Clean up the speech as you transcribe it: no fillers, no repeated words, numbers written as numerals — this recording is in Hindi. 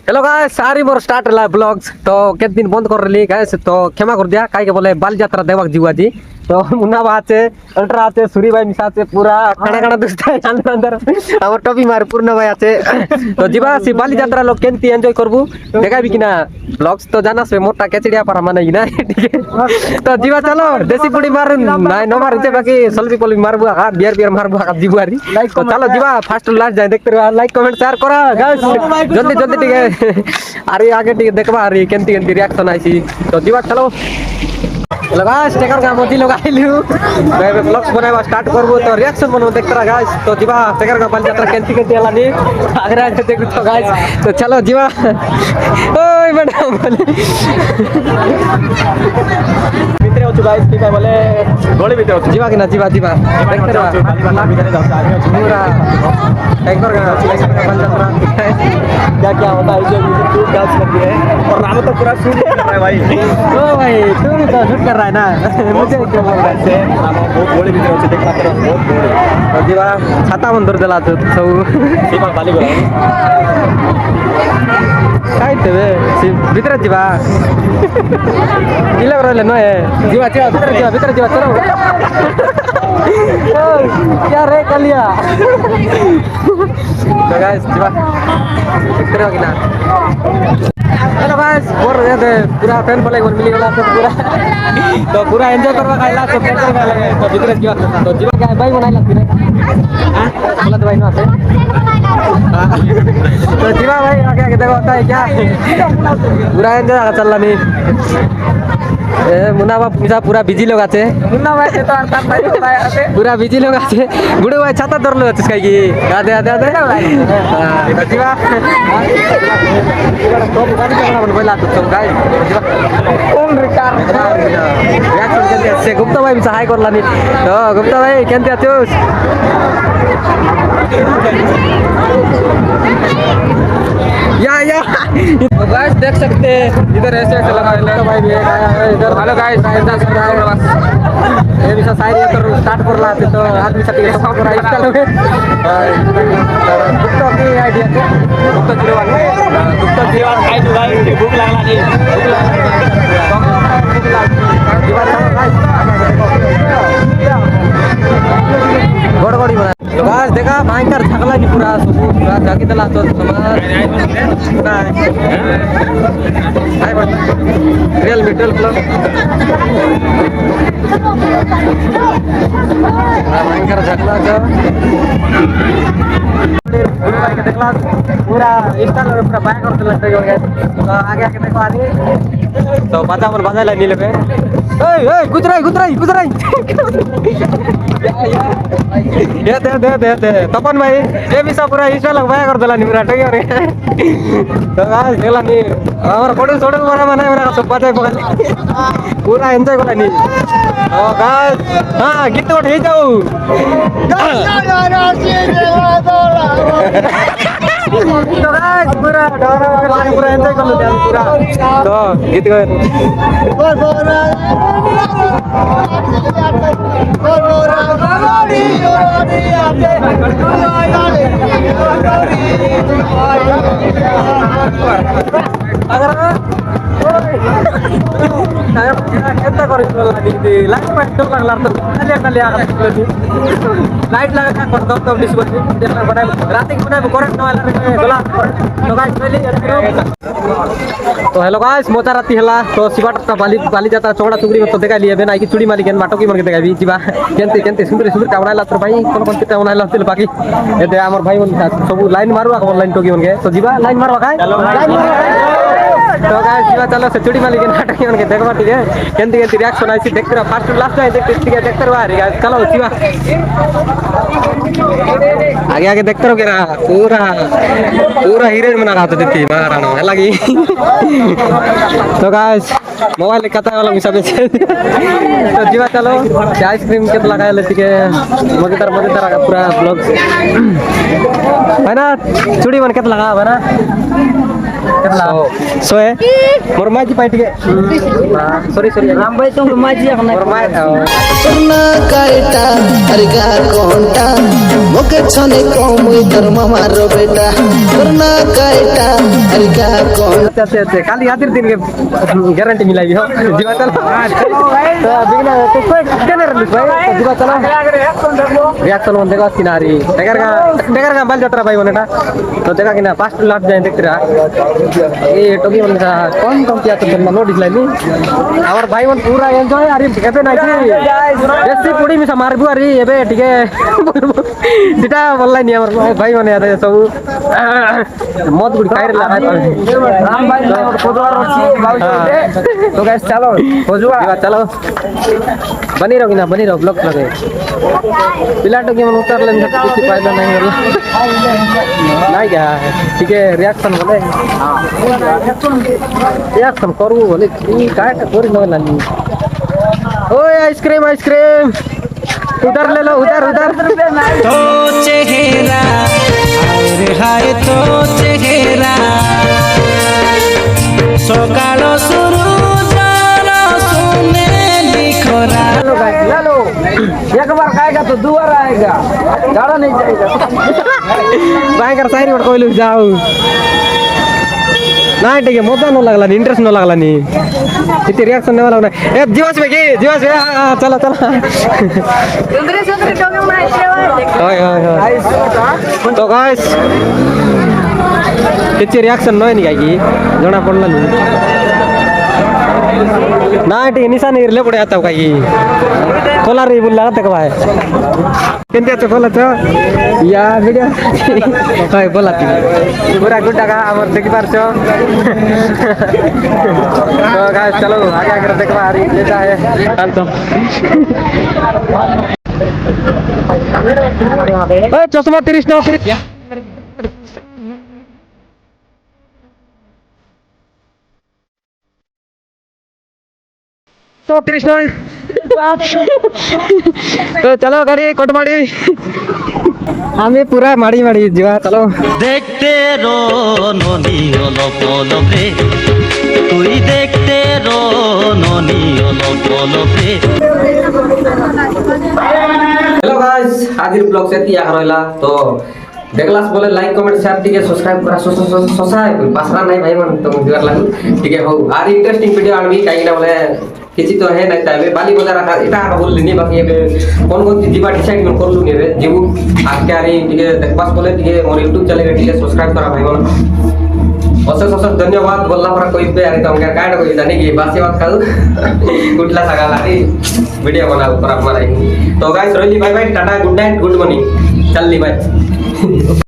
हेलो गाइस सारी मोर स्टार्ट है ब्लॉग्स तो केत दिन बंद कर रही गाइस तो क्षमा कर दिया काई के बोले बाल यात्रा देवक जीवा जी तो मुन्ना बात है अल्ट्रा आते सूरी भाई मिसा से पूरा खाना खाना दुखता है अंदर अंदर और टॉपी मार पूर्ण भाई आते तो जीवा सी बाल यात्रा लोग केंती एंजॉय करबू देखा भी कि ना ब्लॉग्स तो जाना से मोटा केचड़िया पर माने ना ठीक है तो जीवा चलो देसी पुड़ी मार ना न मार दे बाकी सल्जी पोली मारबू हां बियर बियर मारबू हां जीवारी तो चलो जीवा फास्ट लास्ट जाए देखते रहो लाइक कमेंट शेयर करो गाइस जल्दी जल्दी ठीक है अरे आगे ठीक देखबा अरे केंती केंती रिएक्शन आइसी तो जीवा चलो लगास टेकर का मोदी लगा लियो मैं ब्लॉग्स बनावा स्टार्ट करबो तो रिएक्शन बनो देखते रह गाइस तो जीवा टेकर का बाल यात्रा केंती केंती हलानी आगे आगे देखो तो गाइस तो चलो जीवा ओए मैडम भीतर हो गाइस ठीक है बोले गोली भीतर हो जीवा कि ना जीवा जीवा देखते रह पूरा टेकर का बाल यात्रा क्या क्या होता है जो यूट्यूब डांस करती है और नाम तो पूरा शूट कर रहा है भाई ओ भाई तू भी तो शूट कर रहा है ना मुझे क्यों बोल रहा है बहुत बड़े भीतर होते देख पाते हो बहुत बड़े और जीवा छाता मंदिर दिला तो सब सीमा बाली बोला काय तेवे भीतर जीवा किला रहले न है जीवा भीतर जीवा चलो क्या रे कलिया तो गाइस जीवा देखते रहो कि ना हेलो गाइस और ये पूरा फैन फॉलोइंग और मिली वाला तो पूरा एंजॉय करवा खाइला तो कैसे लगे तो भीतर जीवा तो जीवा क्या भाई बनाइला फिर हां बोला तो भाई ना से तो जीवा भाई आगे आगे देखो होता है क्या पूरा एंजॉय चल रहा नहीं ए मुन्ना बाप मिसा पूरा बिजी लोग आते मुन्ना भाई से तो आता भाई होता है पूरा बिजी लोग आते गुडू भाई छाता धर लो इसका की आदे आदे आदे हां जीवा तो गाड़ी का बन बोला तो गाइस कौन रिकॉर्ड रिएक्शन केंते से गुप्ता भाई मिसा हाई करलानी तो गुप्ता भाई केंते आछोस या तो गाइस देख सकते हैं इधर ऐसे ऐसे लगा है भाई भी इधर हेलो गाइस इधर कर रहा है बस ये भी शायरी कर स्टार्ट कर रहा है तो आदमी सब के सब कर रहा है गुप्ता की आईडिया है गुप्ता जीवान आई भाई भूख लागला नहीं गड़गड़ी बना तो गाइस देखा भयंकर झगला की पूरा पूरा जाके दला तो समाज हाय रियल मिडल प्लस भयंकर झगला का देखला पूरा स्टाइल और पूरा बाइक और लगता है तो आगे आके देखो आगे तो बाजा पर बाजा लाइन लेके ए गुजराई ये दे तपन भाई ये भी सब पूरा स्टाइल बाइक और दला निमरा टगे रे तो गाइस देखला नी और कोडल सोडल बना मेरा सब बाजा पकड़ पूरा एंजॉय करला नी तो गाइस हां गीत उठ ही जाओ तो गाइस पूरा डरा पूरा एंजॉय कर लो पूरा तो गीत लाइट लगा तो हेलो गाइस मोचा राती हला तो शिवाटा बाली जाता चौड़ा चुगड़ी तो देखा लिए बेना की चुड़ी माली केन बाटो की मन के देखा भी जीवा केनते केनते सुंदर सुंदर कावणाला तो भाई कोन कोन किता बनाइला तिल बाकी एते हमर भाई मन सब लाइन मारवा ऑनलाइन टोकी मन के तो जीवा लाइन मारवा काय तो गाइस जीवा चलो से चुड़ी माली के नाटक मन के देखबा ठीक है केनते केनते रिएक्शन आइसी देखते रहो फास्ट लास्ट जाए देखते रहो अरे गाइस चलो जीवा आगे आगे देखते रहो केरा पूरा हीरोइन बना रहा था देखती महाराणा है लगी तो गाइस मोबाइल कता वाला मिसा बेचे तो जीवा चलो आइसक्रीम के लगाए लेती के मजेदार का पूरा ब्लॉग है ना चूड़ी मन के लगा है ना कितना सोए मोर माजी पाइट के सॉरी राम भाई तुम माजी अपना मोर माय सुना काइटा हरिगा कोंटा मोके छने कोमुई धर्म मारो बेटा सुना काइटा अरे का कौन अच्छे खाली आधे दिन के गारंटी मिलाई हो जीवा चलो तो बिना कोई केनर लिख भाई जीवा चलो रिएक्शन मन देखो किनारी डेगर का बाल यात्रा भाई बनेटा तो देखा कि ना 5 लाख जाए देखते रहा ये टोकी मन का कौन किया तो नो डिस्लाइन नहीं और भाई मन पूरा एंजॉय अरे केते ना कि बेसी पुडी मिसा मारबु अरे एबे ठीक है सीटा बोलला नहीं हमर भाई मन याद है सब मत गुड खाइर ला राम भाई खोजवार अछि तो गाइस चलो खोजवा चलो बनी रहो ब्लॉग लगे पिला टोकी मन उतार लेन कुछ फायदा नहीं होला नहीं क्या ठीक है रिएक्शन बोले रिएक्शन करू बोले की काय करी न लानी ओए आइसक्रीम उधर ले लो उधर तो चेहरा और हाय तो चेहरा सकाल शुरू जाना सुने लिखरा ले लो एक बार खाएगा तो दो बार आएगा ज्यादा नहीं जाएगा भयंकर साइड में कोई लोग जाओ नहीं ठीक है मजा न लगला नहीं इंटरेस्ट न लगला नहीं इतनी रिएक्शन नहीं वाला ए जीवास में चलो तो गाइस इतनी रिएक्शन नहीं काई जना पड़ला नहीं ना ठीक निशान इरले पड़े आता काई खोला रे बुल्ला तक भाई केंते तो खोला तो या वीडियो हाय बोला पूरा गुड्डा का हमर देखि पारछो तो गाइस चलो आगे देखबा आरी ले जाए तो ओए चश्मा 30 ना 30 तो चलो गाड़ी कोट माड़ी हमें पूरा माड़ी जीवा चलो देखते रो ननी हलो पलके तुई देखते रो ननी हलो पलके हेलो गाइस आदिर ब्लॉग से तिया रहला तो देखलास बोले लाइक कमेंट शेयर ठीक है सब्सक्राइब करा सब्सक्राइब पासरा नहीं भाई मन तो दिवार लागू ठीक है हो आर इंटरेस्टिंग वीडियो आनबी काई ना बोले किसी तो है नहीं ताबे बाली बजार का इटा का बोल नहीं बाकी ये कौन जीवा डिसाइड कर लू ने जीवू आज के आरी ठीक है देखपास बोले ठीक है मोर YouTube चलेगा ठीक है सब्सक्राइब करा भाई मन अशेष धन्यवाद बोलला पर कोई पे आरे तुम क्या कोई जाने की बासी बात खाऊ गुटला सगाला वीडियो बना ऊपर आप मारा तो गाइस रोली बाय बाय टाटा गुड नाइट गुड मॉर्निंग चल ली बाय